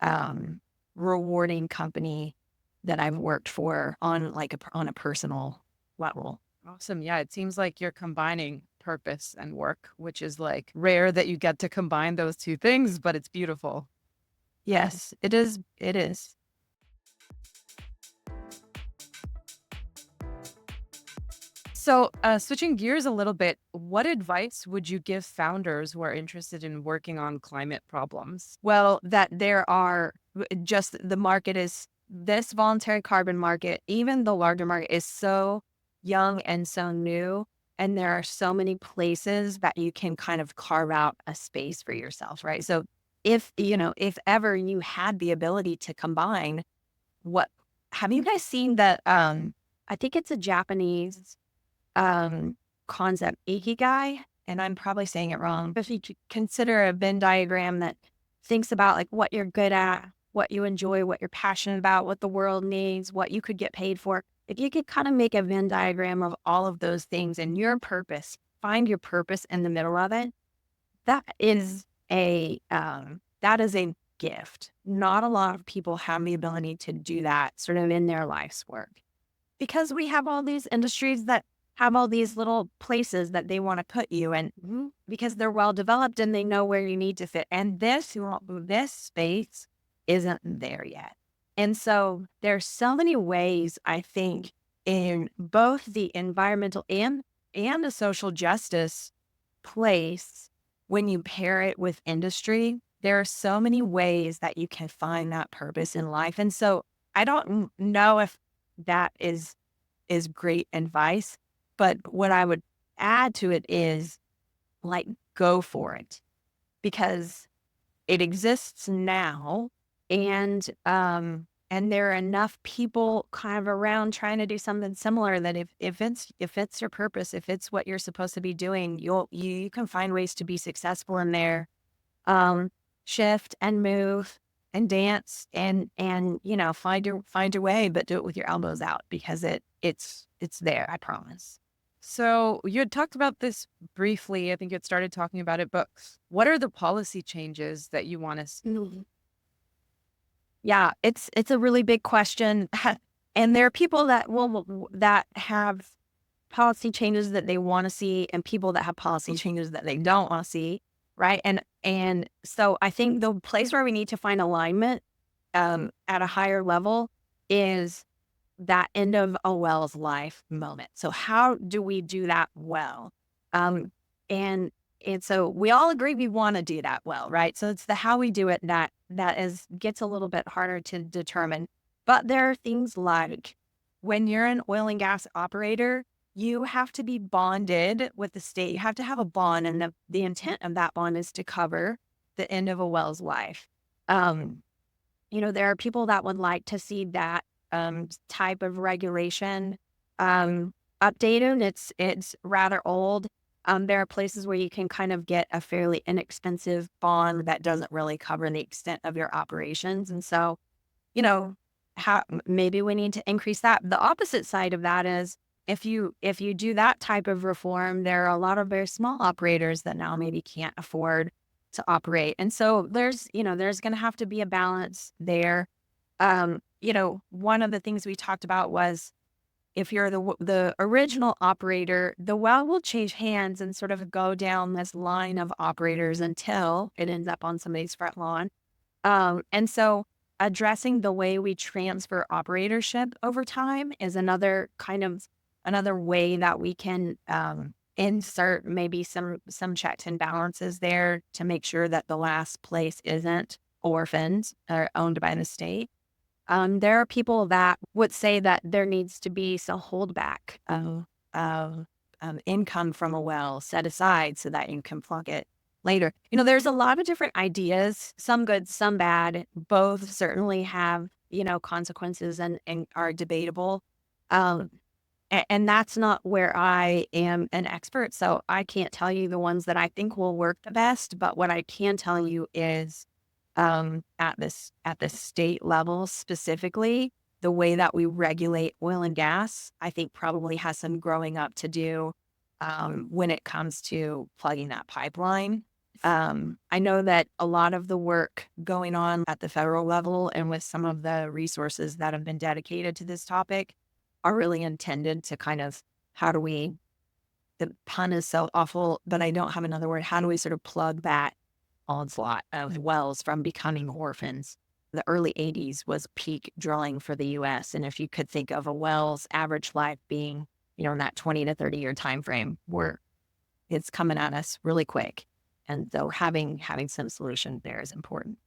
[SPEAKER 3] um, rewarding company that I've worked for on on a personal level.
[SPEAKER 1] Awesome. Yeah, it seems like you're combining purpose and work, which is like rare that you get to combine those two things, but it's beautiful.
[SPEAKER 3] Yes, it is. It is.
[SPEAKER 1] So, switching gears a little bit, what advice would you give founders who are interested in working on climate problems?
[SPEAKER 3] Well, that there are just the market is this voluntary carbon market, even the larger market is so young and so new. And there are so many places that you can kind of carve out a space for yourself, right? So if ever you had the ability to combine what have you guys seen that I think it's a Japanese um, concept, ikigai, and I'm probably saying it wrong, but if you consider a Venn diagram that thinks about like what you're good at, what you enjoy, what you're passionate about, what the world needs, what you could get paid for, if you could kind of make a Venn diagram of all of those things and your purpose, find your purpose in the middle of it, that is a gift. Not a lot of people have the ability to do that sort of in their life's work because we have all these industries that have all these little places that they want to put you in because they're well developed and they know where you need to fit. And this space isn't there yet. And so there's so many ways, I think, in both the environmental and the social justice place, when you pair it with industry, there are so many ways that you can find that purpose in life. And so I don't know if that is great advice, but what I would add to it is like go for it because it exists now, and there are enough people kind of around trying to do something similar that if it's your purpose, if it's what you're supposed to be doing, you can find ways to be successful in there. Shift and move and dance and find your way, but do it with your elbows out because it's there, I promise.
[SPEAKER 1] So, you had talked about this briefly. I think you had started talking about it, but what are the policy changes that you want to see?
[SPEAKER 3] Yeah, it's a really big question. And there are people that have policy changes that they want to see and people that have policy changes that they don't want to see, right? And so I think the place where we need to find alignment at a higher level is that end of a well's life moment. So how do we do that well? Um, and and so we all agree we want to do that well, right? So it's the how we do it that gets a little bit harder to determine. But there are things like when you're an oil and gas operator, you have to be bonded with the state. You have to have a bond, and the intent of that bond is to cover the end of a well's life. Um, there are people that would like to see that type of regulation updated. It's rather old. There are places where you can kind of get a fairly inexpensive bond that doesn't really cover the extent of your operations. And so, you know, maybe we need to increase that. The opposite side of that is if you do that type of reform, there are a lot of very small operators that now maybe can't afford to operate. And so there's going to have to be a balance there. One of the things we talked about was if you're the original operator, the well will change hands and sort of go down this line of operators until it ends up on somebody's front lawn. And so addressing the way we transfer operatorship over time is another way that we can insert maybe some checks and balances there to make sure that the last place isn't orphaned or owned by the state. There are people that would say that there needs to be some holdback of income from a well set aside so that you can plug it later. There's a lot of different ideas, some good, some bad. Both certainly have, consequences and are debatable. And that's not where I am an expert. So I can't tell you the ones that I think will work the best. But what I can tell you is at the state level specifically, the way that we regulate oil and gas, I think probably has some growing up to do when it comes to plugging that pipeline. I know that a lot of the work going on at the federal level and with some of the resources that have been dedicated to this topic are really intended to kind of the pun is so awful, but I don't have another word. How do we sort of plug that onslaught of wells from becoming orphans? The early 80s was peak drilling for the U.S. And if you could think of a well's average life being, in that 20 to 30 year time frame, where it's coming at us really quick. And so having some solution there is important.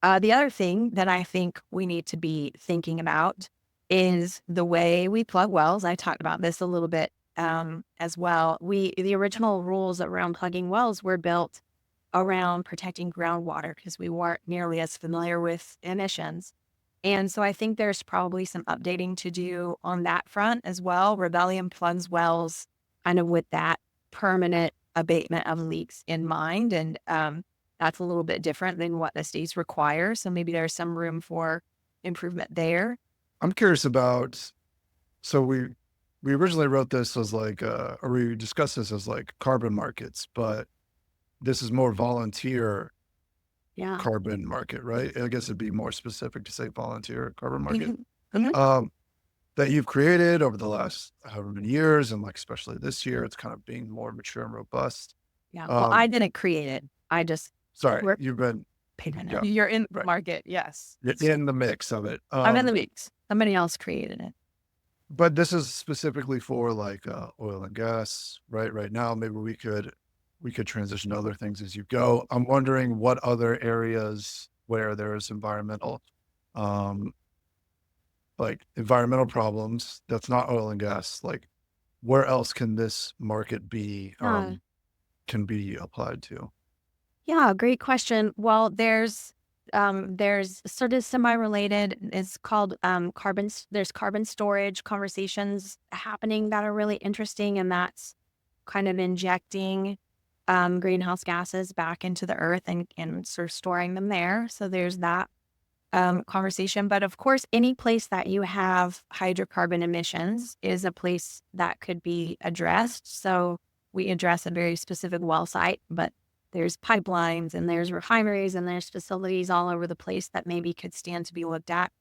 [SPEAKER 3] The other thing that I think we need to be thinking about is the way we plug wells. I talked about this a little bit as well. The original rules around plugging wells were built around protecting groundwater because we weren't nearly as familiar with emissions. And so I think there's probably some updating to do on that front as well. Rebellion plugs wells kind of with that permanent abatement of leaks in mind. And that's a little bit different than what the states require. So maybe there's some room for improvement there.
[SPEAKER 2] I'm curious about, so we originally wrote this as like, or we discussed this as like carbon markets, but this is more volunteer carbon market, right? I guess it'd be more specific to say volunteer carbon market. That you've created over the last however many years, and like especially this year, it's kind of being more mature and robust.
[SPEAKER 3] Yeah. Well, I didn't create it. I just
[SPEAKER 2] you've been
[SPEAKER 1] yeah. You're in the market, yes.
[SPEAKER 2] You're in the mix of it.
[SPEAKER 3] I'm in the mix. Somebody else created it.
[SPEAKER 2] But this is specifically for like oil and gas, right? Right now, maybe we could transition to other things as you go. I'm wondering what other areas where there's environmental problems that's not oil and gas, like where else can this market be can be applied to?
[SPEAKER 3] Yeah, great question. Well, there's sort of semi-related. It's called carbon. There's carbon storage conversations happening that are really interesting, and that's kind of injecting greenhouse gases back into the earth and sort of storing them there. So there's that conversation. But of course, any place that you have hydrocarbon emissions is a place that could be addressed. So we address a very specific well site, but there's pipelines and there's refineries and there's facilities all over the place that maybe could stand to be looked at.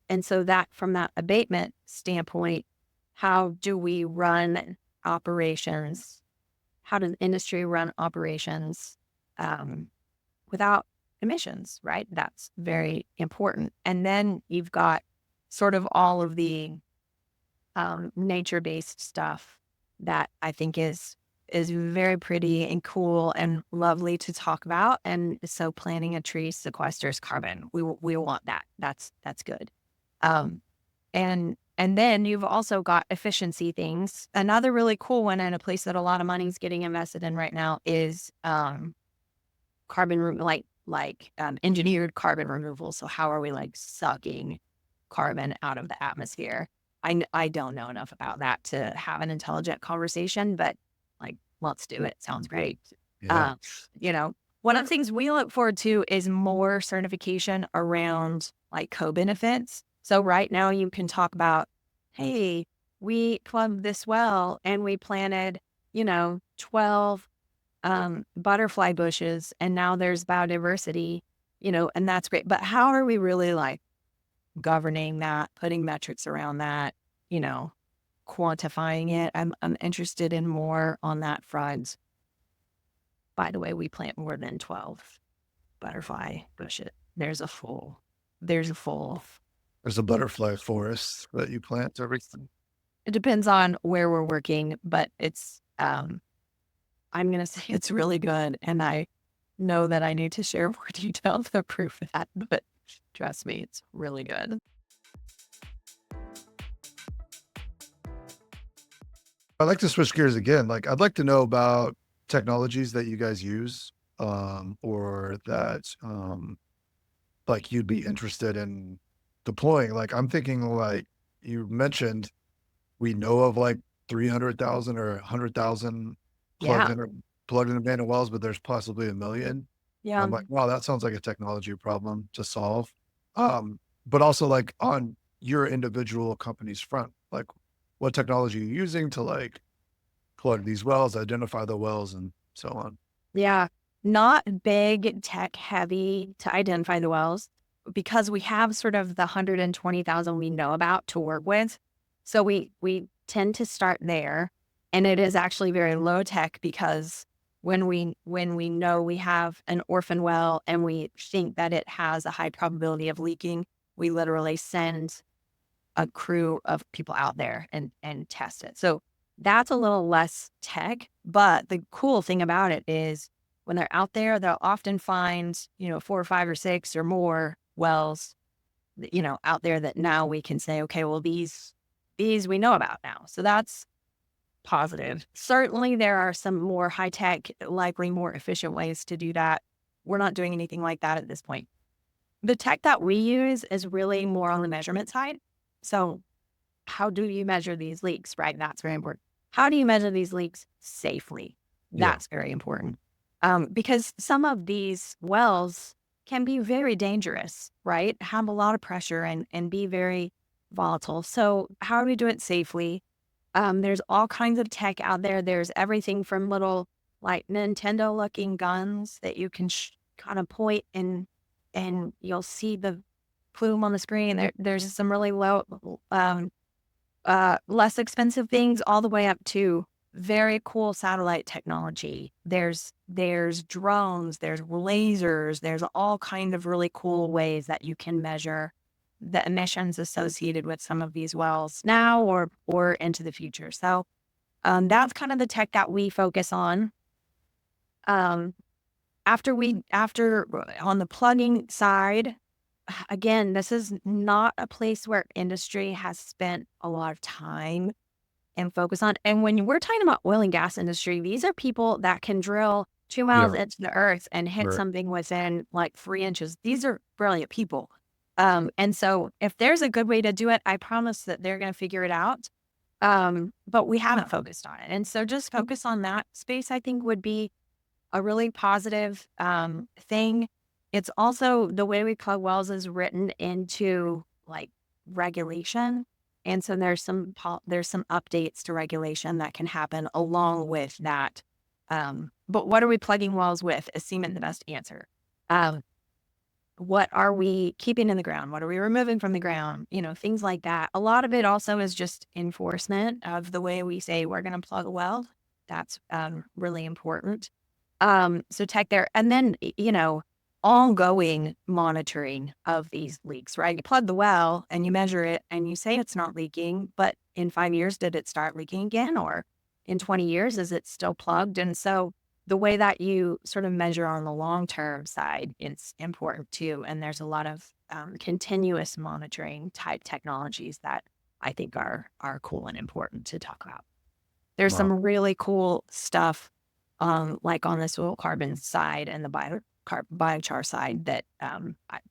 [SPEAKER 3] And so that from that abatement standpoint, how do we run operations? How does industry run operations without emissions, right? That's very important. And then you've got sort of all of the nature-based stuff that I think is very pretty and cool and lovely to talk about. And so planting a tree sequesters carbon. We want that. That's good. And then you've also got efficiency things. Another really cool one and a place that a lot of money is getting invested in right now is carbon engineered carbon removal. So how are we like sucking carbon out of the atmosphere? I don't know enough about that to have an intelligent conversation, but like, let's do it. Sounds great.
[SPEAKER 2] Yeah.
[SPEAKER 3] You know, one of the things we look forward to is more certification around like co-benefits. So right now you can talk about, hey, we plugged this well and we planted, 12 butterfly bushes and now there's biodiversity, and that's great. But how are we really like governing that, putting metrics around that, you know, quantifying it? I'm interested in more on that front. By the way, we plant more than 12 butterfly bushes. There's a full.
[SPEAKER 2] There's a butterfly forest that you plant everything.
[SPEAKER 3] It depends on where we're working, but it's, I'm going to say it's really good. And I know that I need to share more details to prove that, but trust me, it's really good.
[SPEAKER 2] I'd like to switch gears again. Like, I'd like to know about technologies that you guys use, or that, like you'd be interested in deploying. Like, I'm thinking like you mentioned, we know of like 300,000 or 100,000
[SPEAKER 3] Yeah.
[SPEAKER 2] plugged in abandoned wells, but there's possibly a million.
[SPEAKER 3] Yeah.
[SPEAKER 2] I'm like, wow, that sounds like a technology problem to solve. But also like on your individual company's front, like what technology are you using to like plug these wells, identify the wells and so on.
[SPEAKER 3] Yeah. Not big tech heavy to identify the wells because we have sort of the 120,000 we know about to work with. So we tend to start there. And it is actually very low tech because when we know we have an orphan well and we think that it has a high probability of leaking, we literally send a crew of people out there and test it. So that's a little less tech, but the cool thing about it is when they're out there, they'll often find, 4 or 5 or 6 or more wells, out there that now we can say, okay, well, these we know about now. So that's positive. Certainly there are some more high tech, likely more efficient ways to do that. We're not doing anything like that at this point. The tech that we use is really more on the measurement side. So how do you measure these leaks, right? That's very important. How do you measure these leaks safely?
[SPEAKER 2] Yeah.
[SPEAKER 3] That's very important. Because some of these wells can be very dangerous, right? Have a lot of pressure and be very volatile. So how do we do it safely? There's all kinds of tech out there. There's everything from little like Nintendo looking guns that you can kind of point and you'll see the plume on the screen. There's some really low, less expensive things all the way up to very cool satellite technology. There's drones, there's lasers, there's all kind of really cool ways that you can measure the emissions associated with some of these wells now or into the future. So that's kind of the tech that we focus on. After on the plugging side, again, this is not a place where industry has spent a lot of time and focus on. And when we're talking about oil and gas industry, these are people that can drill 2 miles
[SPEAKER 2] Yeah.
[SPEAKER 3] into the earth and hit
[SPEAKER 2] Right.
[SPEAKER 3] something within like 3 inches. These are brilliant people. And so if there's a good way to do it, I promise that they're going to figure it out. But we haven't focused on it. And so just focus on that space, I think would be a really positive thing. It's also the way we plug wells is written into like regulation. And so there's some updates to regulation that can happen along with that. But what are we plugging wells with is seeming the best answer. What are we keeping in the ground? What are we removing from the ground? Things like that. A lot of it also is just enforcement of the way we say we're going to plug a well. That's really important. So tech there. And then, ongoing monitoring of these leaks, right? You plug the well and you measure it and you say it's not leaking, but in 5 years, did it start leaking again? Or in 20 years, is it still plugged? And so the way that you sort of measure on the long-term side, it's important too. And there's a lot of continuous monitoring type technologies that I think are cool and important to talk about. There's
[SPEAKER 2] Wow.
[SPEAKER 3] some really cool stuff like on the soil carbon side and the biochar side that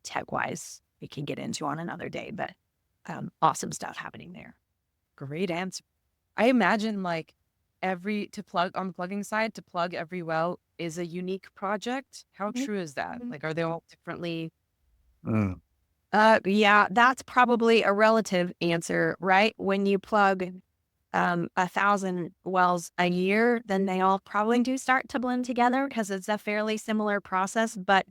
[SPEAKER 3] tech-wise we can get into on another day, but awesome stuff happening there.
[SPEAKER 1] Great answer. I imagine like to plug on the plugging side, to plug every well is a unique project. How true is that? Like, are they all differently?
[SPEAKER 2] Mm.
[SPEAKER 3] Yeah, that's probably a relative answer, right? When you plug 1,000 wells a year, then they all probably do start to blend together because it's a fairly similar process. But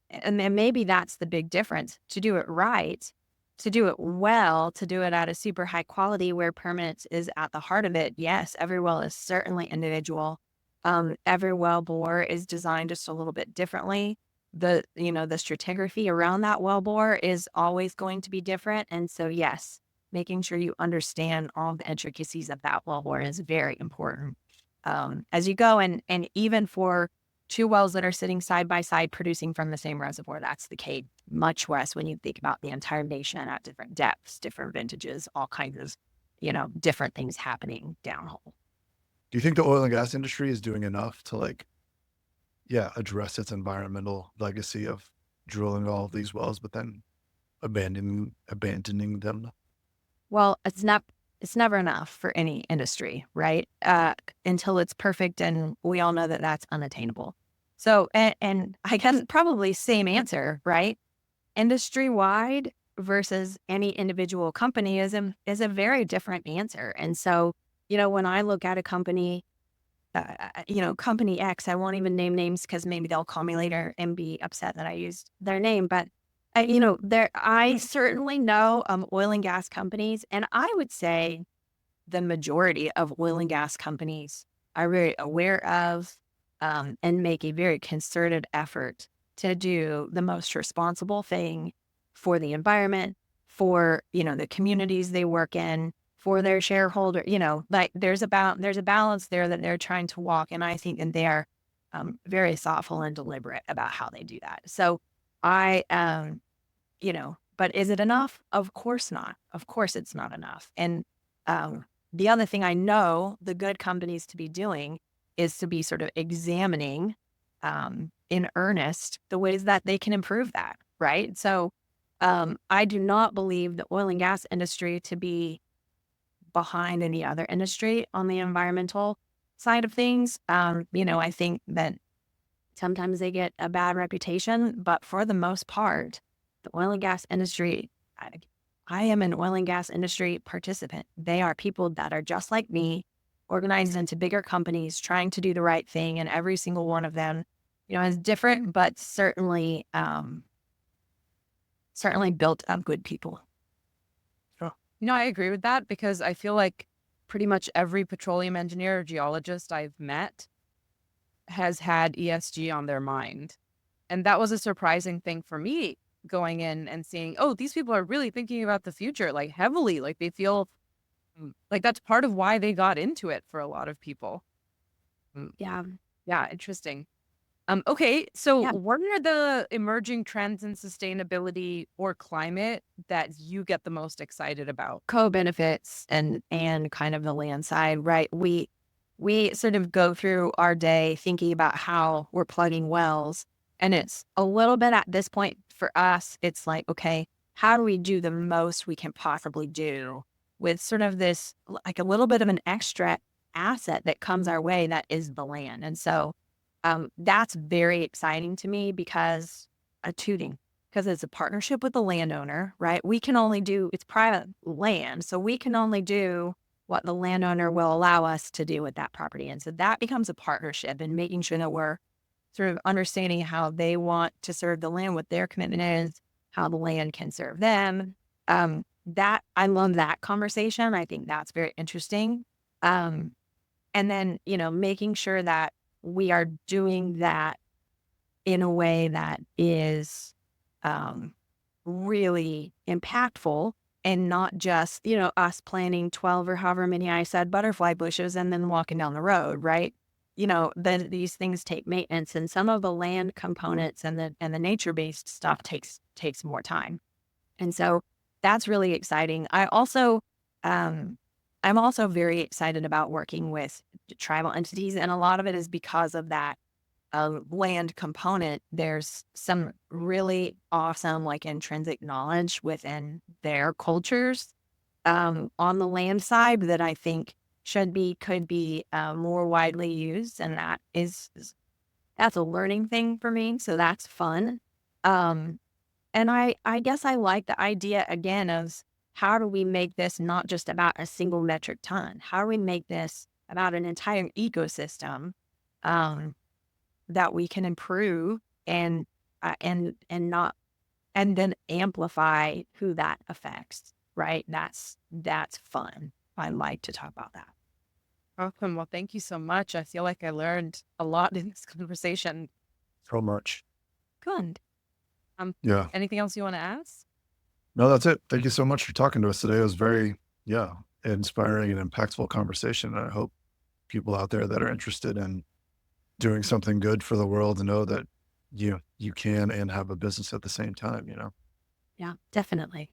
[SPEAKER 3] and then maybe that's the big difference. To do it right, to do it well, to do it at a super high quality where permanence is at the heart of it. Yes, every well is certainly individual. Every well bore is designed just a little bit differently. The stratigraphy around that well bore is always going to be different. And so, yes, making sure you understand all the intricacies of that well bore is very important as you go. And even for two wells that are sitting side by side producing from the same reservoir, that's the case. Much less when you think about the entire nation at different depths, different vintages, all kinds of, different things happening downhole.
[SPEAKER 2] Do you think the oil and gas industry is doing enough to like, yeah, address its environmental legacy of drilling all of these wells, but then abandoning them?
[SPEAKER 3] Well, it's never enough for any industry, right? Until it's perfect, and we all know that that's unattainable. So, and I guess probably same answer, right? Industry wide versus any individual company is a very different answer. And so, when I look at a company, company X, I won't even name names because maybe they'll call me later and be upset that I used their name. But I certainly know oil and gas companies, and I would say the majority of oil and gas companies are very aware of and make a very concerted effort to do the most responsible thing for the environment, for the communities they work in, for their shareholder. Like there's a balance there that they're trying to walk, and I think that they are very thoughtful and deliberate about how they do that. So I but is it enough? Of course not. Of course it's not enough. And the other thing I know the good companies to be doing is to be sort of examining in earnest the ways that they can improve that, right? So I do not believe the oil and gas industry to be behind any other industry on the environmental side of things. I think that sometimes they get a bad reputation, but for the most part, the oil and gas industry, I am an oil and gas industry participant. They are people that are just like me, organized into bigger companies, trying to do the right thing. And every single one of them, is different, but certainly built up good people.
[SPEAKER 1] I agree with that because I feel like pretty much every petroleum engineer or geologist I've met has had ESG on their mind. And that was a surprising thing for me going in and seeing, oh, these people are really thinking about the future, like heavily, like they feel like that's part of why they got into it for a lot of people.
[SPEAKER 3] Yeah.
[SPEAKER 1] Yeah, interesting. Okay, so
[SPEAKER 3] Yeah.
[SPEAKER 1] what are the emerging trends in sustainability or climate that you get the most excited about?
[SPEAKER 3] Co-benefits and kind of the land side, right? We sort of go through our day thinking about how we're plugging wells, and it's a little bit at this point for us, it's like, okay, how do we do the most we can possibly do with sort of this, like a little bit of an extra asset that comes our way that is the land. And so that's very exciting to me because because it's a partnership with the landowner, right? We can only do, it's private land, so we can only do what the landowner will allow us to do with that property. And so that becomes a partnership and making sure that we're sort of understanding how they want to serve the land, what their commitment is, how the land can serve them. That I love that conversation. I think that's very interesting. And then, making sure that we are doing that in a way that is really impactful and not just, us planting 12 or however many I said butterfly bushes and then walking down the road, right? These things take maintenance, and some of the land components and the nature-based stuff takes more time. And so that's really exciting. I'm also very excited about working with tribal entities, and a lot of it is because of that land component. There's some really awesome, like intrinsic knowledge within their cultures on the land side that I think could be more widely used. And that's a learning thing for me. So that's fun. Um, and I guess I like the idea again of how do we make this not just about a single metric ton? How do we make this about an entire ecosystem um, that we can improve and and not and then amplify who that affects, right? That's fun. I like to talk about that.
[SPEAKER 1] Awesome. Well, thank you so much. I feel like I learned a lot in this conversation.
[SPEAKER 2] So much.
[SPEAKER 3] Good.
[SPEAKER 2] Yeah.
[SPEAKER 1] Anything else you want to ask?
[SPEAKER 2] No, that's it. Thank you so much for talking to us today. It was very, yeah, inspiring and impactful conversation. And I hope people out there that are interested in doing something good for the world know that you can and have a business at the same time, you know?
[SPEAKER 3] Yeah, definitely.